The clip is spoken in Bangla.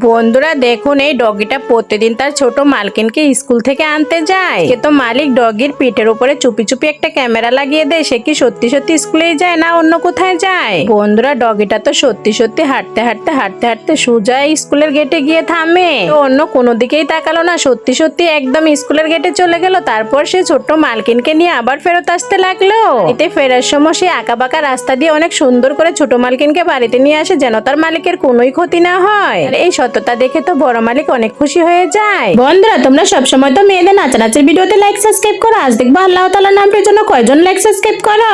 বন্ধুরা দেখুন, এই ডগিটা প্রতিদিন তার ছোট মালকিনকে স্কুল থেকে আনতে যায়। সে তো মালিক ডগির পিঠের উপরে চুপি চুপি একটা ক্যামেরা লাগিয়ে দেয়। সে কি সত্যি সত্যি স্কুলেই যায় না অন্য কোথায় যায়? বন্ধুরা ডগিটা তো সত্যি সত্যি হাঁটতে হাঁটতে হাঁটতে হাঁটতে সোজা স্কুলের গেটে গিয়ে থামে। তো অন্য কোনো দিকেই তাকালো না, সত্যি সত্যি একদম স্কুলের গেটে চলে গেল। তারপর সে ছোট্ট মালকিনকে নিয়ে আবার ফেরত আসতে লাগলো। এতে ফেরার সময় সে আঁকাবাঁকা রাস্তা দিয়ে অনেক সুন্দর করে ছোট মালকিনকে বাড়িতে নিয়ে আসে, যেন তার মালিকের কোনোই ক্ষতি না হয়। আর এই সত্যতা দেখে তো বড় মালিক অনেক খুশি হয়ে যায়। বন্ধুরা তোমরা সবসময় তো মেয়েদের নাচানাচির ভিডিওতে লাইক সাবস্ক্রাইব করো, আজ দেখবো আল্লাহ তাআলার নামটির জন্য কয়জন লাইক সাবস্ক্রাইব করো।